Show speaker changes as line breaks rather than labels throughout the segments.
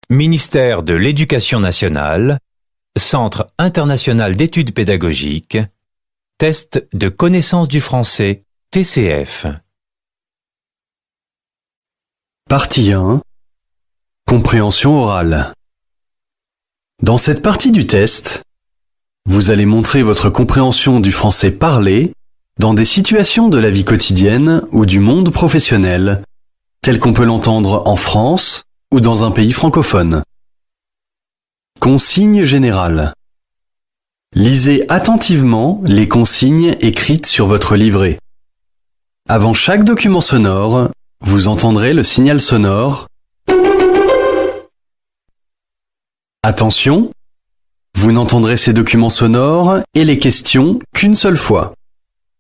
Ministère de l'Éducation nationale, Centre international d'études pédagogiques, Test de connaissance du français, TCF.
Partie 1. Compréhension orale. Dans cette partie du test, vous allez montrer votre compréhension du français parlé dans des situations de la vie quotidienne ou du monde professionnel, tel qu'on peut l'entendre en France ou dans un pays francophone. Consignes générales. Lisez attentivement les consignes écrites sur votre livret. Avant chaque document sonore, vous entendrez le signal sonore. Attention, vous n'entendrez ces documents sonores et les questions qu'une seule fois.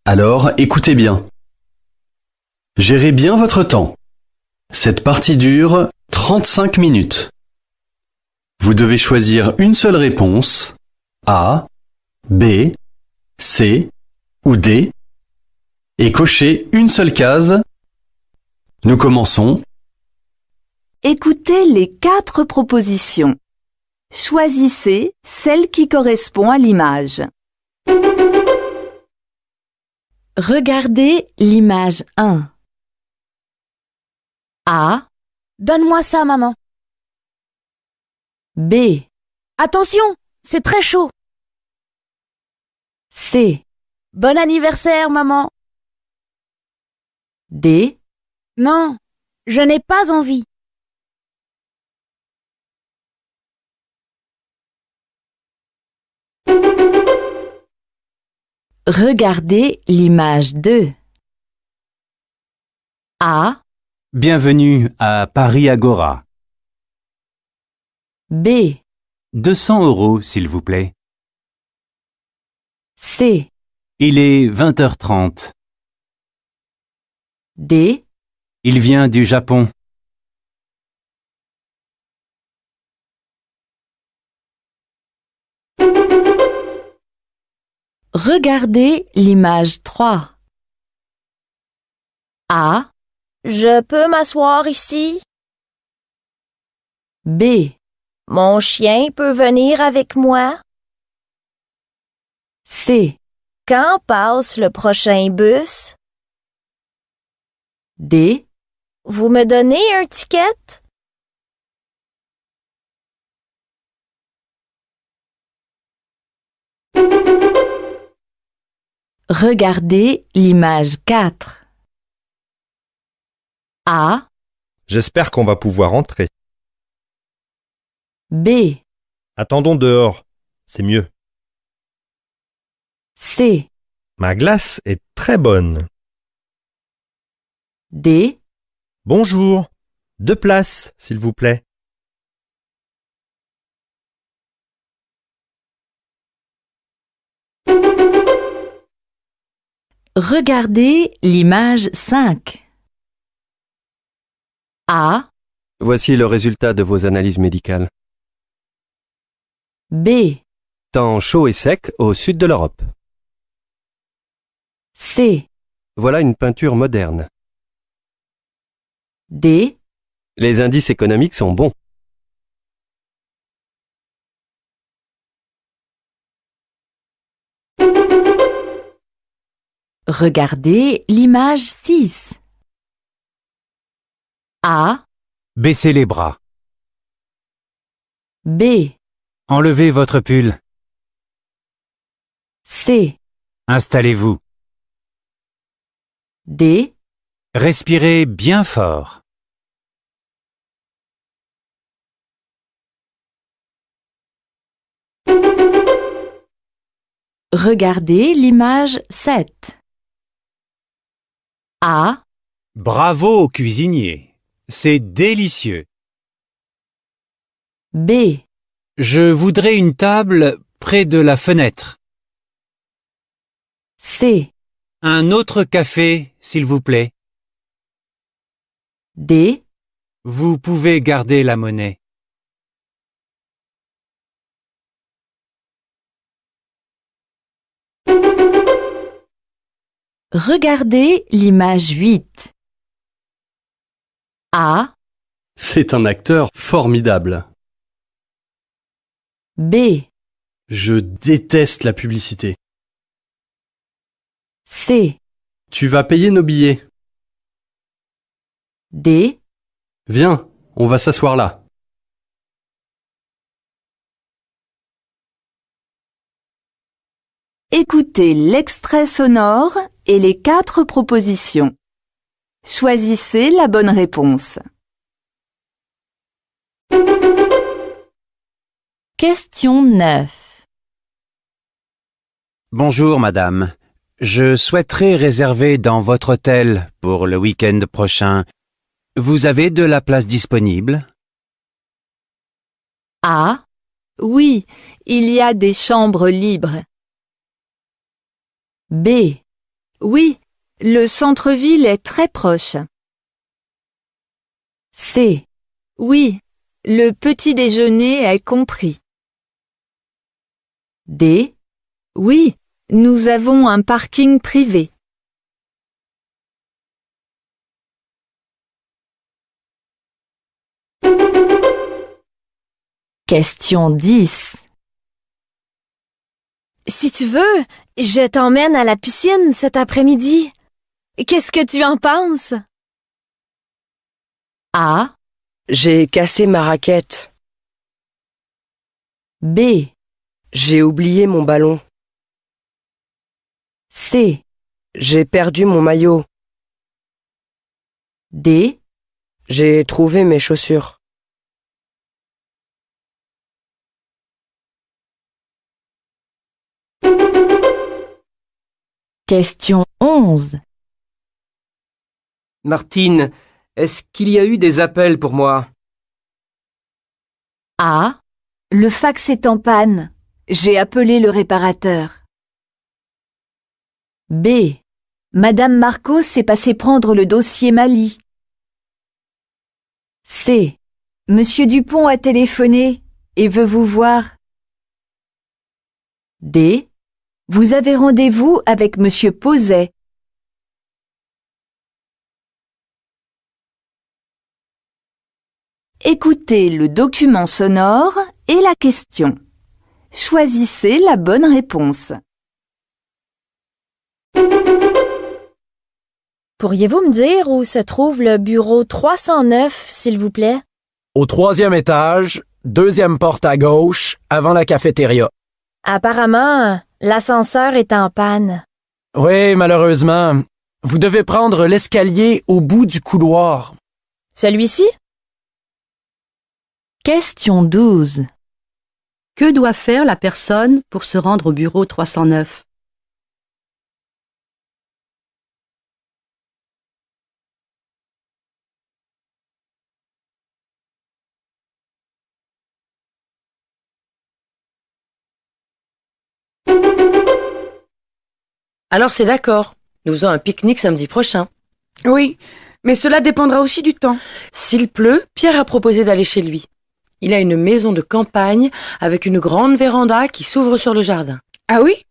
Alors écoutez bien. Gérez bien votre temps. Cette partie dure 35 minutes. Vous devez choisir une seule réponse, A, B, C ou D, et cocher une seule case. Nous commençons.
Écoutez les 4 propositions. Choisissez celle qui correspond à l'image. Regardez l'image 1. A.
Donne-moi ça, maman.
B.
Attention, c'est très chaud.
C.
Bon anniversaire, maman.
D.
Non, je n'ai pas envie.
Regardez l'image 2. A.
Bienvenue à Paris Agora.
B.
200 €, s'il vous plaît.
C.
Il est 20h30.
D.
Il vient du Japon.
Regardez l'image 3. A.
Je peux m'asseoir ici?
B.
Mon chien peut venir avec moi?
C.
Quand passe le prochain bus?
D.
Vous me donnez un ticket?
Regardez l'image 4. A.
J'espère qu'on va pouvoir entrer.
B.
Attendons dehors, c'est mieux.
C.
Ma glace est très bonne.
D.
Bonjour. 2 places, s'il vous plaît.
Regardez l'image 5. A.
Voici le résultat de vos analyses médicales.
B.
Temps chaud et sec au sud de l'Europe.
C.
Voilà une peinture moderne.
D.
Les indices économiques sont bons.
Regardez l'image 6. A.
Baissez les bras.
B.
Enlevez votre pull.
C.
Installez-vous.
D.
Respirez bien fort.
Regardez l'image 7. A.
Bravo au cuisinier. C'est délicieux.
B.
Je voudrais une table près de la fenêtre.
C.
Un autre café, s'il vous plaît.
D.
Vous pouvez garder la monnaie.
Regardez l'image 8. A.
C'est un acteur formidable.
B,
Je déteste la publicité.
C,
Tu vas payer nos billets.
D,
Viens, on va s'asseoir là.
Écoutez l'extrait sonore et les 4 propositions. Choisissez la bonne réponse. Question 9.
Bonjour madame. Je souhaiterais réserver dans votre hôtel pour le week-end prochain. Vous avez de la place disponible?
A. Oui, il y a des chambres libres. B. Oui, le centre-ville est très proche. C. Oui, le petit déjeuner est compris. D. Oui, nous avons un parking privé. Question 10.
Si tu veux, je t'emmène à la piscine cet après-midi. Qu'est-ce que tu en penses?
A.
J'ai cassé ma raquette.
B.
J'ai oublié mon ballon.
C.
J'ai perdu mon maillot.
D.
J'ai trouvé mes chaussures.
Question 11.
Martine, est-ce qu'il y a eu des appels pour moi?
A. Le fax est en panne. J'ai appelé le réparateur. B. Madame Marcos s'est passée prendre le dossier Mali. C. Monsieur Dupont a téléphoné et veut vous voir. D. Vous avez rendez-vous avec Monsieur Poset. Écoutez le document sonore et la question. Choisissez la bonne réponse.
Pourriez-vous me dire où se trouve le bureau 309, s'il vous plaît?
Au 3e étage, 2e porte à gauche, avant la cafétéria.
Apparemment, l'ascenseur est en panne.
Oui, malheureusement. Vous devez prendre l'escalier au bout du couloir.
Celui-ci?
Question 12.
Que doit faire la personne pour se rendre au bureau 309?
Alors c'est d'accord. Nous faisons un pique-nique samedi prochain.
Oui, mais cela dépendra aussi du temps.
S'il pleut, Pierre a proposé d'aller chez lui. Il a une maison de campagne avec une grande véranda qui s'ouvre sur le jardin.
Ah oui?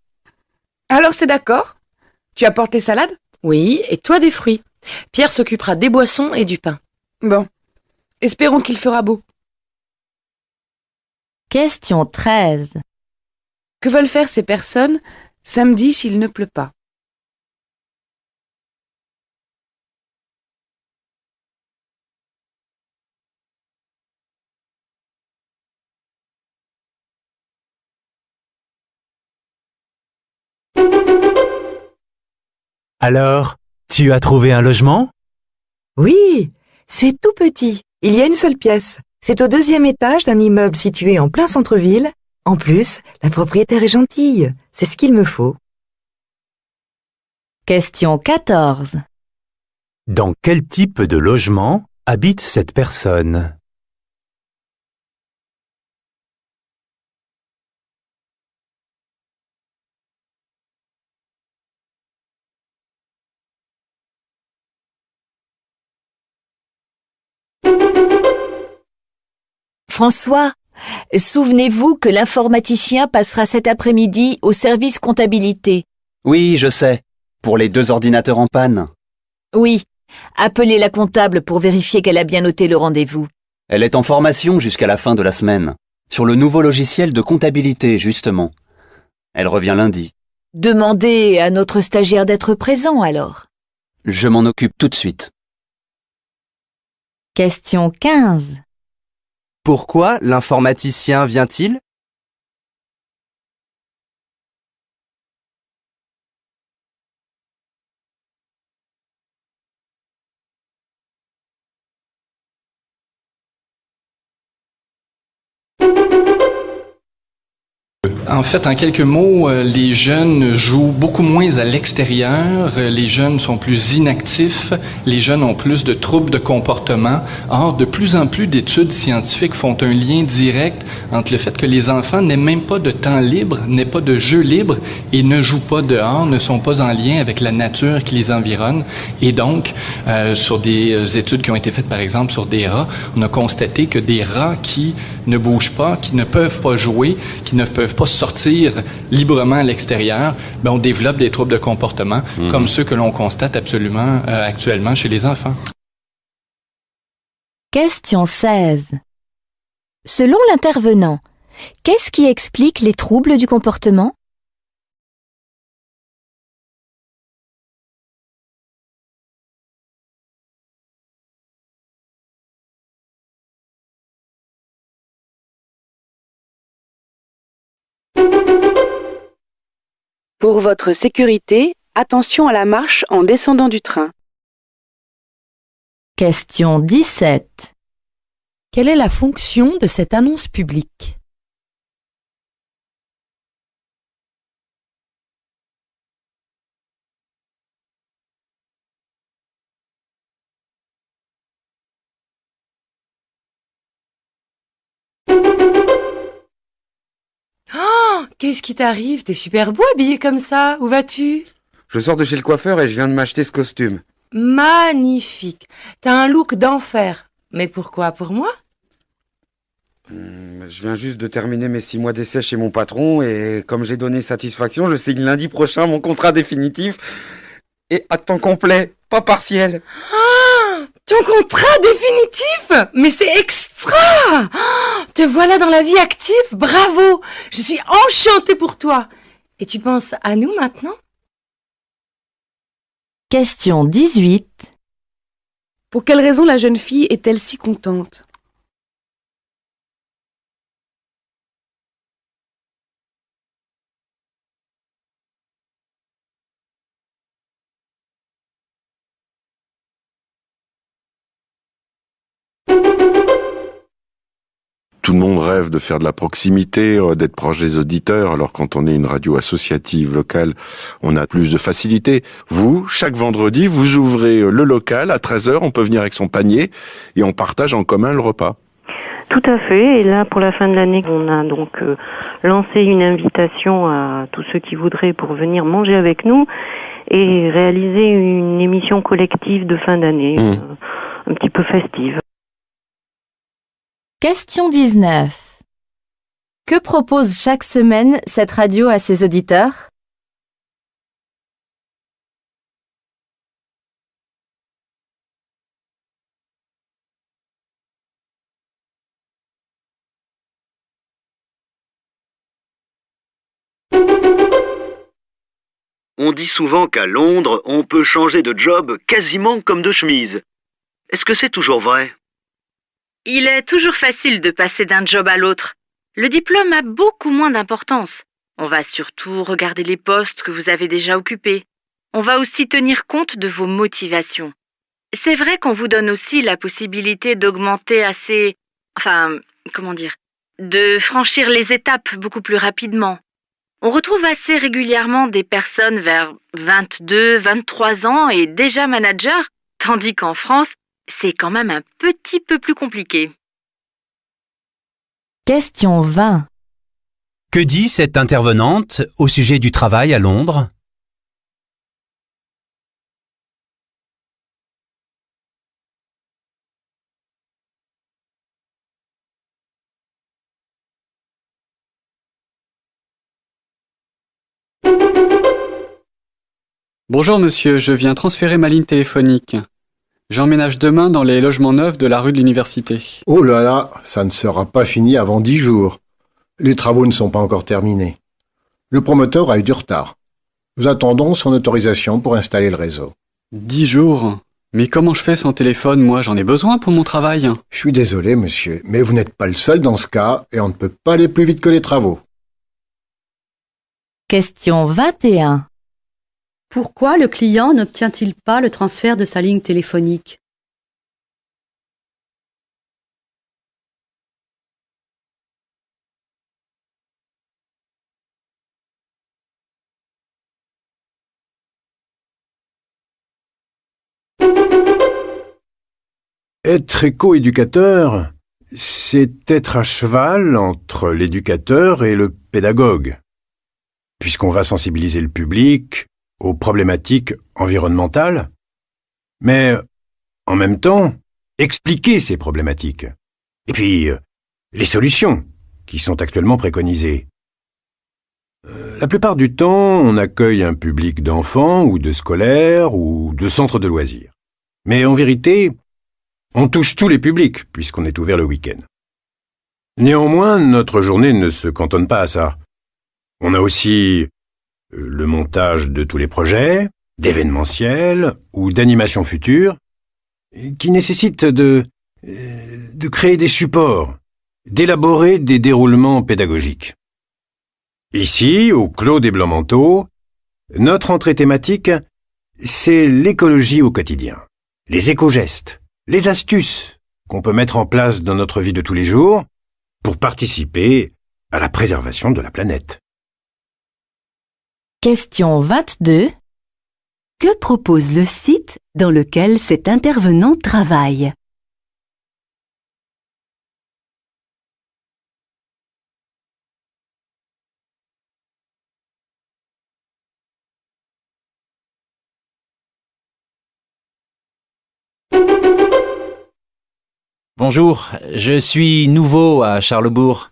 Alors c'est d'accord. Tu apportes les salades?
Oui, et toi des fruits. Pierre s'occupera des boissons et du pain.
Bon, espérons qu'il fera beau.
Question 13.
Que veulent faire ces personnes samedi s'il ne pleut pas?
Alors, tu as trouvé un logement?
Oui, c'est tout petit. Il y a une seule pièce. C'est au 2e étage d'un immeuble situé en plein centre-ville. En plus, la propriétaire est gentille. C'est ce qu'il me faut.
Question 14.
Dans quel type de logement habite cette personne?
François, souvenez-vous que l'informaticien passera cet après-midi au service comptabilité.
Oui, je sais. Pour les 2 ordinateurs en panne.
Oui, appelez la comptable pour vérifier qu'elle a bien noté le rendez-vous.
Elle est en formation jusqu'à la fin de la semaine. Sur le nouveau logiciel de comptabilité, justement. Elle revient lundi.
Demandez à notre stagiaire d'être présent alors.
Je m'en occupe tout de suite.
Question 15.
Pourquoi l'informaticien vient-il?
En fait, en quelques mots, les jeunes jouent beaucoup moins à l'extérieur, les jeunes sont plus inactifs, les jeunes ont plus de troubles de comportement. Or, de plus en plus d'études scientifiques font un lien direct entre le fait que les enfants n'aient même pas de temps libre, n'aient pas de jeu libre et ne jouent pas dehors, ne sont pas en lien avec la nature qui les environne. Et donc, sur des études qui ont été faites, par exemple, sur des rats, on a constaté que des rats qui ne bougent pas, qui ne peuvent pas jouer, qui ne peuvent pas sortir librement à l'extérieur, on développe des troubles de comportement comme ceux que l'on constate absolument actuellement chez les enfants.
Question 16. Selon l'intervenant, qu'est-ce qui explique les troubles du comportement?
Pour votre sécurité, attention à la marche en descendant du train.
Question 17.
Quelle est la fonction de cette annonce publique? Oh, qu'est-ce qui t'arrive? T'es super beau habillé comme ça. Où vas-tu?
Je sors de chez le coiffeur et je viens de m'acheter ce costume.
Magnifique. T'as un look d'enfer. Mais pourquoi? Pour moi?
Je viens juste de terminer mes 6 mois d'essai chez mon patron et comme j'ai donné satisfaction, je signe lundi prochain mon contrat définitif et à temps complet, pas partiel.
Ah, ton contrat définitif? Mais c'est extra! Ah, te voilà dans la vie active, bravo! Je suis enchantée pour toi. Et tu penses à nous maintenant?
Question 18.
Pour quelle raison la jeune fille est-elle si contente?
Tout le monde rêve de faire de la proximité, d'être proche des auditeurs. Alors quand on est une radio associative locale, on a plus de facilité. Vous, chaque vendredi, vous ouvrez le local à 13h, on peut venir avec son panier et on partage en commun le repas.
Tout à fait. Et là, pour la fin de l'année, on a donc lancé une invitation à tous ceux qui voudraient pour venir manger avec nous et réaliser une émission collective de fin d'année, un petit peu festive.
Question 19. Que propose chaque semaine cette radio à ses auditeurs?
On dit souvent qu'à Londres, on peut changer de job quasiment comme de chemise. Est-ce que c'est toujours vrai?
Il est toujours facile de passer d'un job à l'autre. Le diplôme a beaucoup moins d'importance. On va surtout regarder les postes que vous avez déjà occupés. On va aussi tenir compte de vos motivations. C'est vrai qu'on vous donne aussi la possibilité d'augmenter de franchir les étapes beaucoup plus rapidement. On retrouve assez régulièrement des personnes vers 22, 23 ans et déjà managers, tandis qu'en France, c'est quand même un petit peu plus compliqué.
Question 20.
Que dit cette intervenante au sujet du travail à Londres?
Bonjour monsieur, je viens transférer ma ligne téléphonique.
J'emménage demain dans les logements neufs de la rue de l'Université.
Oh là là, ça ne sera pas fini avant 10 jours. Les travaux ne sont pas encore terminés. Le promoteur a eu du retard. Nous attendons son autorisation pour installer le réseau.
10 jours? Mais comment je fais sans téléphone, moi? J'en ai besoin pour mon travail.
Je suis désolé, monsieur, mais vous n'êtes pas le seul dans ce cas et on ne peut pas aller plus vite que les travaux.
Question 21.
Pourquoi le client n'obtient-il pas le transfert de sa ligne téléphonique?
Être éco-éducateur, c'est être à cheval entre l'éducateur et le pédagogue, puisqu'on va sensibiliser le public aux problématiques environnementales, mais en même temps, expliquer ces problématiques, et puis les solutions qui sont actuellement préconisées. La plupart du temps, on accueille un public d'enfants ou de scolaires ou de centres de loisirs. Mais en vérité, on touche tous les publics, puisqu'on est ouvert le week-end. Néanmoins, notre journée ne se cantonne pas à ça. On a aussi le montage de tous les projets, d'événementiels ou d'animations futures, qui nécessitent de créer des supports, d'élaborer des déroulements pédagogiques. Ici, au Clos des Blancs-Manteaux, notre entrée thématique, c'est l'écologie au quotidien, les éco-gestes, les astuces qu'on peut mettre en place dans notre vie de tous les jours pour participer à la préservation de la planète.
Question 22.
Que propose le site dans lequel cet intervenant travaille?
Bonjour, je suis nouveau à Charlesbourg.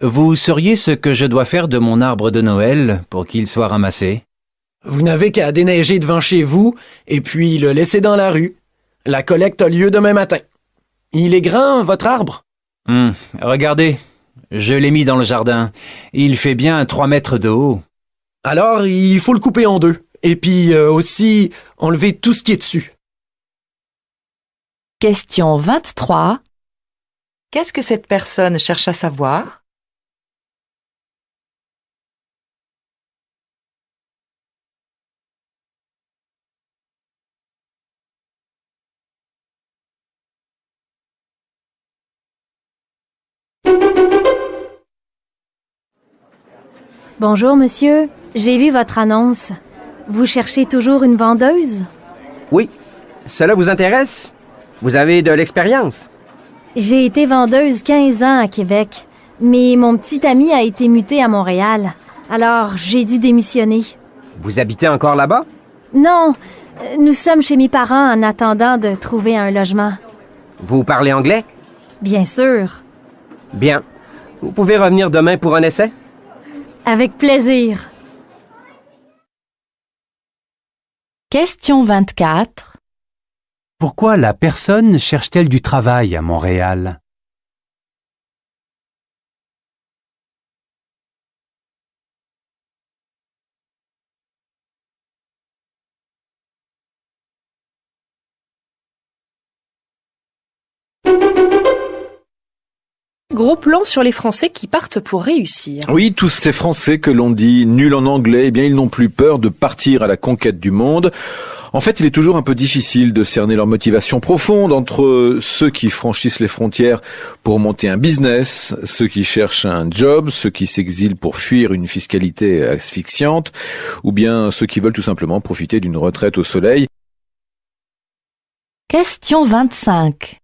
Vous sauriez ce que je dois faire de mon arbre de Noël pour qu'il soit ramassé?
Vous n'avez qu'à déneiger devant chez vous et puis le laisser dans la rue. La collecte a lieu demain matin. Il est grand, votre arbre?
Regardez, je l'ai mis dans le jardin. Il fait bien 3 mètres de haut.
Alors, il faut le couper en deux. Et puis aussi, enlever tout ce qui est dessus.
Question 23.
Qu'est-ce que cette personne cherche à savoir?
Bonjour, monsieur. J'ai vu votre annonce. Vous cherchez toujours une vendeuse?
Oui. Cela vous intéresse? Vous avez de l'expérience?
J'ai été vendeuse 15 ans à Québec, mais mon petit ami a été muté à Montréal. Alors, j'ai dû démissionner.
Vous habitez encore là-bas?
Non, nous sommes chez mes parents en attendant de trouver un logement.
Vous parlez anglais?
Bien sûr.
Bien. Vous pouvez revenir demain pour un essai?
Avec plaisir.
Question 24.
Pourquoi la personne cherche-t-elle du travail à Montréal?
Gros plan sur les Français qui partent pour réussir.
Oui, tous ces Français que l'on dit nuls en anglais, eh bien ils n'ont plus peur de partir à la conquête du monde. En fait, il est toujours un peu difficile de cerner leur motivation profonde entre ceux qui franchissent les frontières pour monter un business, ceux qui cherchent un job, ceux qui s'exilent pour fuir une fiscalité asphyxiante, ou bien ceux qui veulent tout simplement profiter d'une retraite au soleil.
Question 25.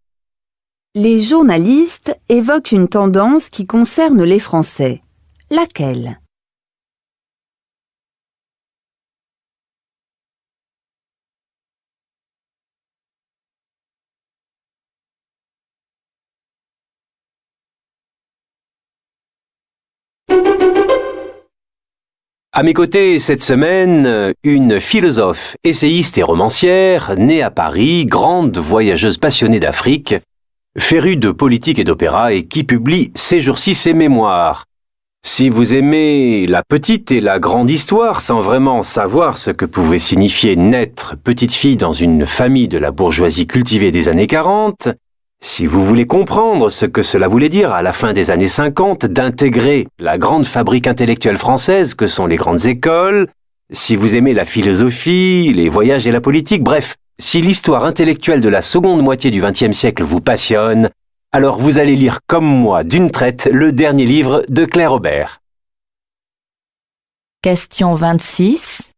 Les journalistes évoquent une tendance qui concerne les Français. Laquelle?
À mes côtés, cette semaine, une philosophe, essayiste et romancière, née à Paris, grande voyageuse passionnée d'Afrique, férue de politique et d'opéra et qui publie ces jours-ci ses mémoires. Si vous aimez la petite et la grande histoire sans vraiment savoir ce que pouvait signifier naître petite fille dans une famille de la bourgeoisie cultivée des années 40, si vous voulez comprendre ce que cela voulait dire à la fin des années 50 d'intégrer la grande fabrique intellectuelle française que sont les grandes écoles, si vous aimez la philosophie, les voyages et la politique, bref, si l'histoire intellectuelle de la seconde moitié du XXe siècle vous passionne, alors vous allez lire comme moi d'une traite le dernier livre de Claire Aubert.
Question 26.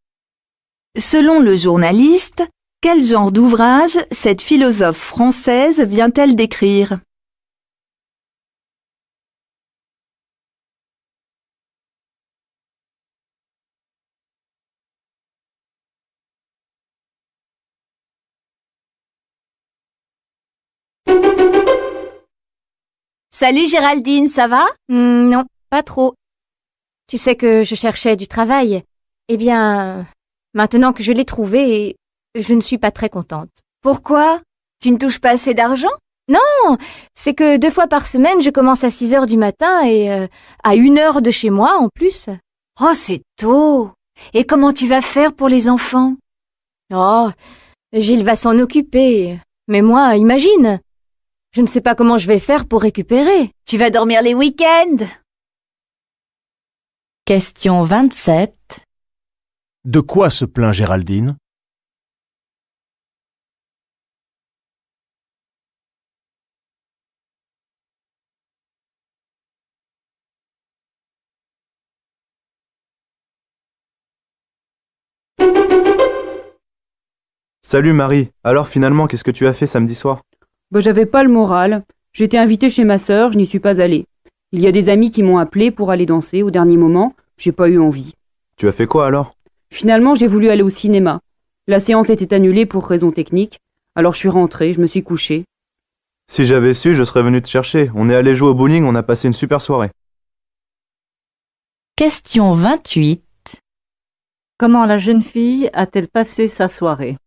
Selon le journaliste, quel genre d'ouvrage cette philosophe française vient-elle d'écrire?
Salut Géraldine, ça va? Non, pas trop. Tu sais que je cherchais du travail. Eh bien, maintenant que je l'ai trouvé, je ne suis pas très contente.
Pourquoi? Tu ne touches pas assez d'argent?
Non, c'est que 2 fois par semaine, je commence à 6 heures du matin et à 1 heure de chez moi en plus.
Oh, c'est tôt. Et comment tu vas faire pour les enfants?
Oh, Gilles va s'en occuper. Mais moi, imagine. Je ne sais pas comment je vais faire pour récupérer.
Tu vas dormir les week-ends?
Question 27.
De quoi se plaint Géraldine?
Salut Marie, alors finalement qu'est-ce que tu as fait samedi soir?
J'avais pas le moral. J'étais invitée chez ma sœur, je n'y suis pas allée. Il y a des amis qui m'ont appelé pour aller danser au dernier moment, j'ai pas eu envie.
Tu as fait quoi alors?
Finalement, j'ai voulu aller au cinéma. La séance était annulée pour raisons techniques, alors je suis rentrée, je me suis couchée.
Si j'avais su, je serais venu te chercher. On est allé jouer au bowling, on a passé une super soirée.
Question 28.
Comment la jeune fille a-t-elle passé sa soirée?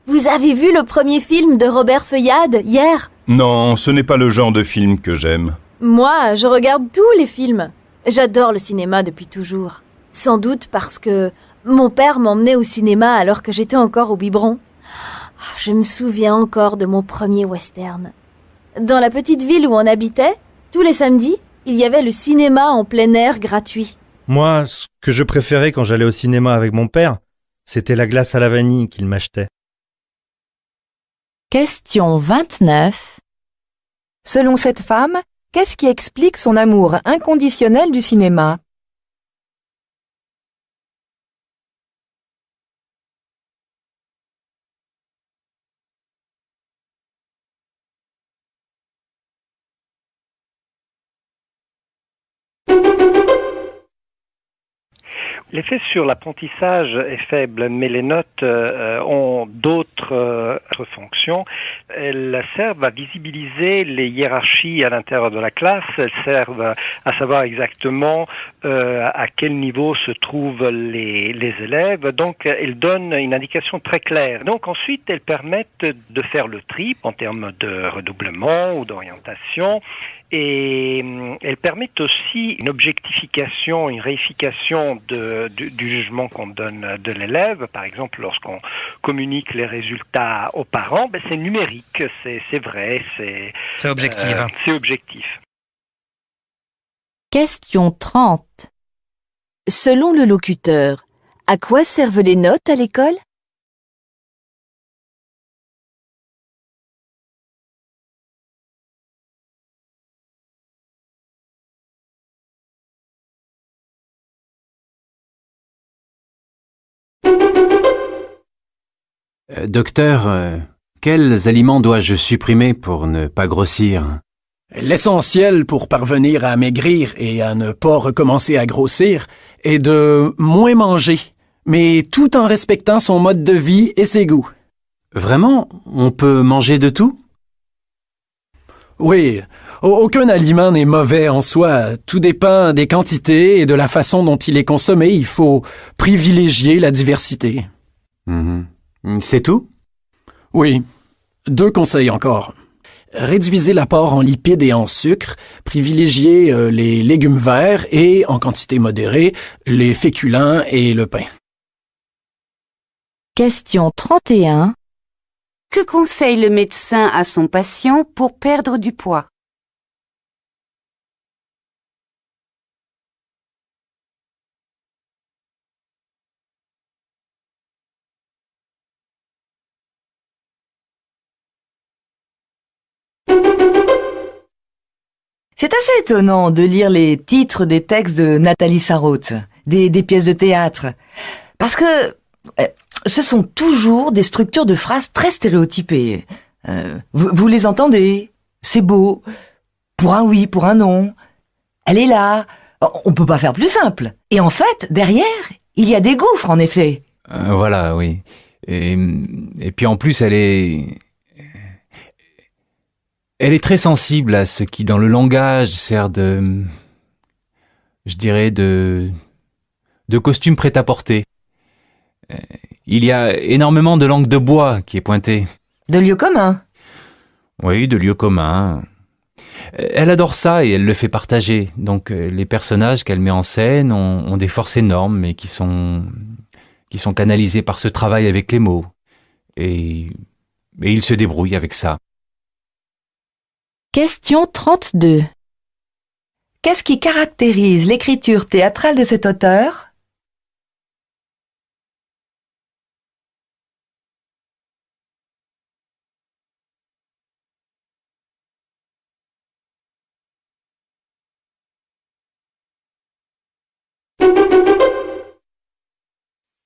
Vous avez vu le premier film de Robert Feuillade hier?
Non, ce n'est pas le genre de film que j'aime.
Moi, je regarde tous les films. J'adore le cinéma depuis toujours. Sans doute parce que mon père m'emmenait au cinéma alors que j'étais encore au biberon. Je me souviens encore de mon premier western. Dans la petite ville où on habitait, tous les samedis, il y avait le cinéma en plein air gratuit.
Moi, ce que je préférais quand j'allais au cinéma avec mon père, c'était la glace à la vanille qu'il m'achetait.
Question 29.
Selon cette femme, qu'est-ce qui explique son amour inconditionnel du cinéma?
L'effet sur l'apprentissage est faible, mais les notes ont d'autres fonctions. Elles servent à visibiliser les hiérarchies à l'intérieur de la classe, elles servent à savoir exactement à quel niveau se trouvent les élèves, donc elles donnent une indication très claire. Donc ensuite, elles permettent de faire le tri en termes de redoublement ou d'orientation. Et elles permettent aussi une objectification, une réification du jugement qu'on donne de l'élève. Par exemple, lorsqu'on communique les résultats aux parents, c'est numérique, c'est vrai, c'est objectif. C'est objectif.
Question 30.
Selon le locuteur, à quoi servent les notes à l'école?
Docteur, quels aliments dois-je supprimer pour ne pas grossir?
L'essentiel pour parvenir à maigrir et à ne pas recommencer à grossir est de moins manger, mais tout en respectant son mode de vie et ses goûts.
Vraiment? On peut manger de tout?
Oui, aucun aliment n'est mauvais en soi. Tout dépend des quantités et de la façon dont il est consommé. Il faut privilégier la diversité.
C'est tout?
Oui. 2 conseils encore. Réduisez l'apport en lipides et en sucre, privilégiez les légumes verts et, en quantité modérée, les féculents et le pain.
Question 31.
Que conseille le médecin à son patient pour perdre du poids?
C'est assez étonnant de lire les titres des textes de Nathalie Sarraute, des pièces de théâtre, parce que ce sont toujours des structures de phrases très stéréotypées. Vous les entendez, c'est beau, pour un oui, pour un non, elle est là, on peut pas faire plus simple. Et en fait, derrière, il y a des gouffres en effet.
Voilà, oui. Et puis en plus, elle est très sensible à ce qui, dans le langage, sert de costume prêt-à-porter. Il y a énormément de langue de bois qui est pointée.
De lieux communs.
Oui, de lieux communs. Elle adore ça et elle le fait partager. Donc les personnages qu'elle met en scène ont des forces énormes, mais qui sont canalisés par ce travail avec les mots. Et ils se débrouillent avec ça.
Question 32.
Qu'est-ce qui caractérise l'écriture théâtrale de cet auteur?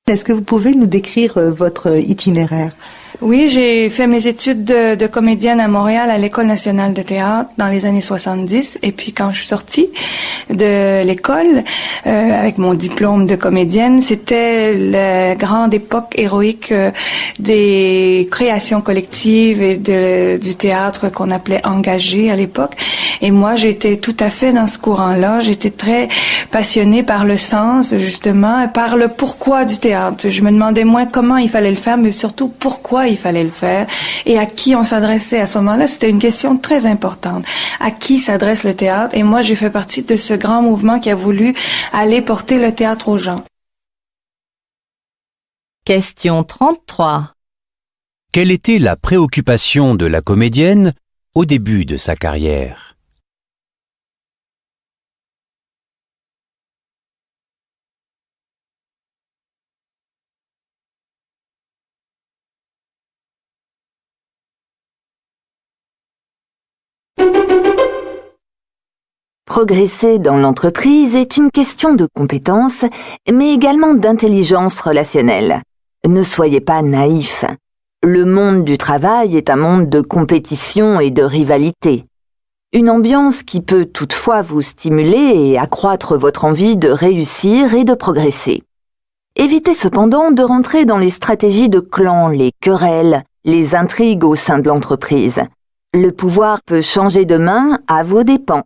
Est-ce que vous pouvez nous décrire votre itinéraire?
Oui, j'ai fait mes études de comédienne à Montréal à l'École nationale de théâtre dans les années 70. Et puis quand je suis sortie de l'école avec mon diplôme de comédienne, c'était la grande époque héroïque des créations collectives et du théâtre qu'on appelait engagé à l'époque. Et moi, j'étais tout à fait dans ce courant-là. J'étais très passionnée par le sens, justement, par le pourquoi du théâtre. Je me demandais moins comment il fallait le faire, mais surtout pourquoi il fallait le faire et à qui on s'adressait à ce moment-là. C'était une question très importante. À qui s'adresse le théâtre? Et moi, j'ai fait partie de ce grand mouvement qui a voulu aller porter le théâtre aux gens.
Question 33.
Quelle était la préoccupation de la comédienne au début de sa carrière?
Progresser dans l'entreprise est une question de compétences, mais également d'intelligence relationnelle. Ne soyez pas naïfs. Le monde du travail est un monde de compétition et de rivalité. Une ambiance qui peut toutefois vous stimuler et accroître votre envie de réussir et de progresser. Évitez cependant de rentrer dans les stratégies de clan, les querelles, les intrigues au sein de l'entreprise. Le pouvoir peut changer de main à vos dépens.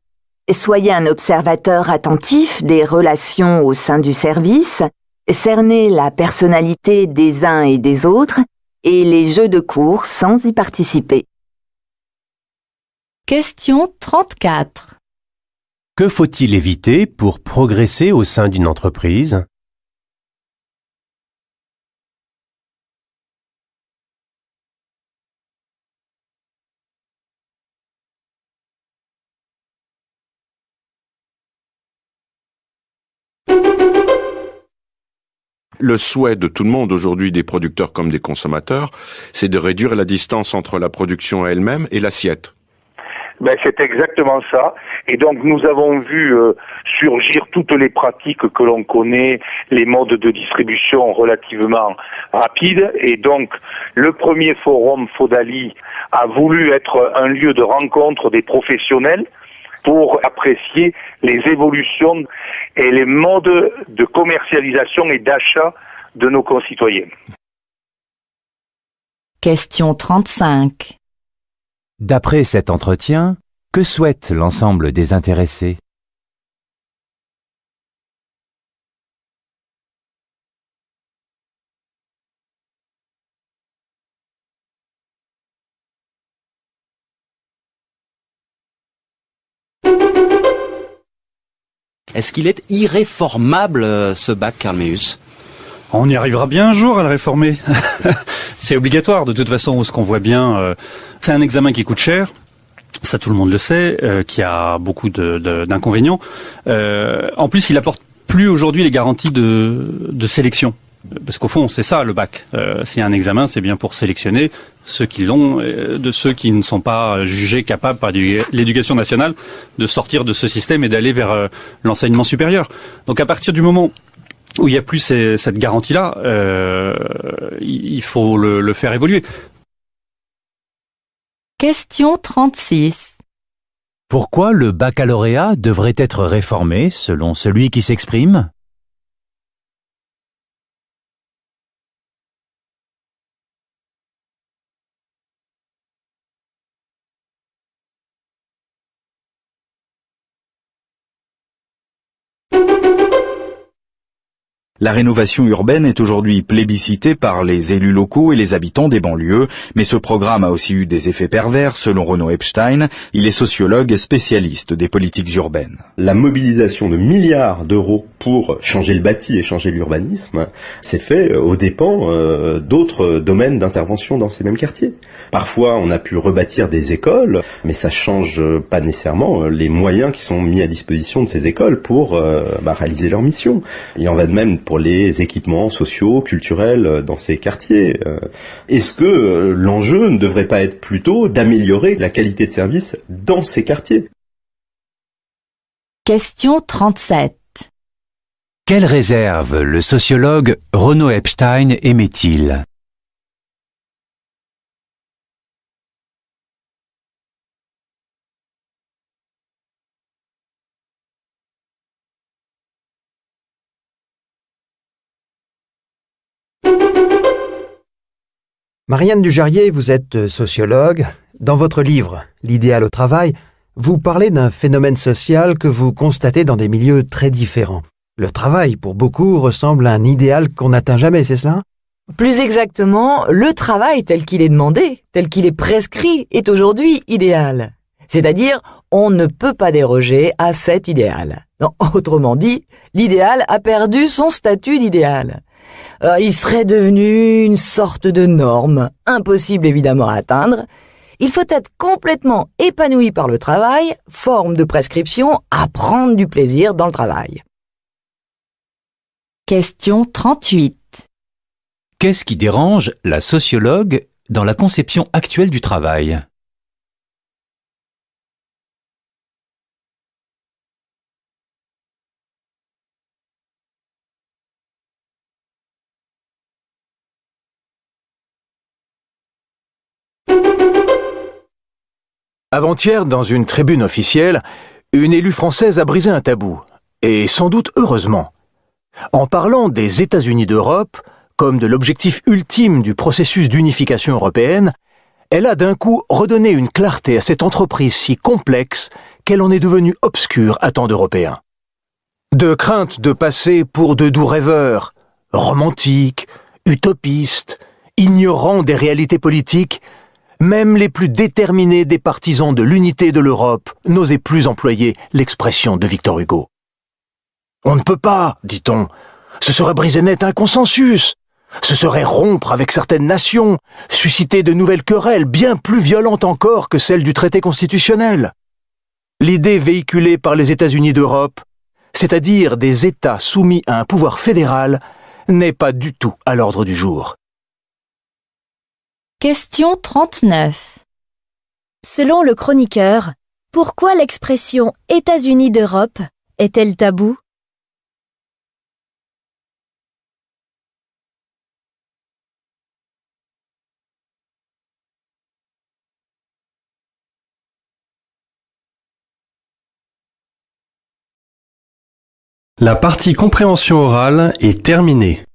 Soyez un observateur attentif des relations au sein du service, cernez la personnalité des uns et des autres et les jeux de cours sans y participer.
Question 34.
Que faut-il éviter pour progresser au sein d'une entreprise?
Le souhait de tout le monde aujourd'hui, des producteurs comme des consommateurs, c'est de réduire la distance entre la production elle-même et l'assiette.
C'est exactement ça. Et donc nous avons vu surgir toutes les pratiques que l'on connaît, les modes de distribution relativement rapides. Et donc le premier forum Fodali a voulu être un lieu de rencontre des professionnels pour apprécier les évolutions et les modes de commercialisation et d'achat de nos concitoyens.
Question 35.
D'après cet entretien, que souhaite l'ensemble des intéressés?
Est-ce qu'il est irréformable, ce bac, Carl Meus?
On y arrivera bien un jour à le réformer. C'est obligatoire, de toute façon, ce qu'on voit bien. C'est un examen qui coûte cher, ça tout le monde le sait, qui a beaucoup d'inconvénients. En plus, il apporte plus aujourd'hui les garanties de sélection. Parce qu'au fond, c'est ça le bac. S'il y a un examen, c'est bien pour sélectionner ceux qui l'ont, de ceux qui ne sont pas jugés capables par l'éducation nationale de sortir de ce système et d'aller vers l'enseignement supérieur. Donc à partir du moment où il n'y a plus cette garantie-là, il faut le faire évoluer.
Question 36.
Pourquoi le baccalauréat devrait être réformé selon celui qui s'exprime?
La rénovation urbaine est aujourd'hui plébiscitée par les élus locaux et les habitants des banlieues, mais ce programme a aussi eu des effets pervers, selon Renaud Epstein. Il est sociologue et spécialiste des politiques urbaines.
La mobilisation de milliards d'euros pour changer le bâti et changer l'urbanisme s'est fait aux dépens d'autres domaines d'intervention dans ces mêmes quartiers. Parfois, on a pu rebâtir des écoles, mais ça change pas nécessairement les moyens qui sont mis à disposition de ces écoles pour réaliser leur mission. Il en va de même pour les équipements sociaux, culturels dans ces quartiers. Est-ce que l'enjeu ne devrait pas être plutôt d'améliorer la qualité de service dans ces quartiers?
Question 37.
Quelle réserve le sociologue Renaud Epstein émet-il?
Marianne Dujarier, vous êtes sociologue. Dans votre livre « L'idéal au travail », vous parlez d'un phénomène social que vous constatez dans des milieux très différents. Le travail, pour beaucoup, ressemble à un idéal qu'on n'atteint jamais, c'est cela?
Plus exactement, le travail tel qu'il est demandé, tel qu'il est prescrit, est aujourd'hui idéal. C'est-à-dire, on ne peut pas déroger à cet idéal. Non, autrement dit, l'idéal a perdu son statut d'idéal. Alors, il serait devenu une sorte de norme, impossible évidemment à atteindre. Il faut être complètement épanoui par le travail, forme de prescription à prendre du plaisir dans le travail.
Question 38.
Qu'est-ce qui dérange la sociologue dans la conception actuelle du travail?
Avant-hier, dans une tribune officielle, une élue française a brisé un tabou, et sans doute heureusement. En parlant des États-Unis d'Europe, comme de l'objectif ultime du processus d'unification européenne, elle a d'un coup redonné une clarté à cette entreprise si complexe qu'elle en est devenue obscure à tant d'Européens. De crainte de passer pour de doux rêveurs, romantiques, utopistes, ignorants des réalités politiques, même les plus déterminés des partisans de l'unité de l'Europe n'osaient plus employer l'expression de Victor Hugo. On ne peut pas, dit-on, ce serait briser net un consensus, ce serait rompre avec certaines nations, susciter de nouvelles querelles bien plus violentes encore que celles du traité constitutionnel. L'idée véhiculée par les États-Unis d'Europe, c'est-à-dire des États soumis à un pouvoir fédéral, n'est pas du tout à l'ordre du jour.
Question 39.
Selon le chroniqueur, Pourquoi l'expression États-Unis d'Europe est-elle taboue?
La partie compréhension orale est terminée.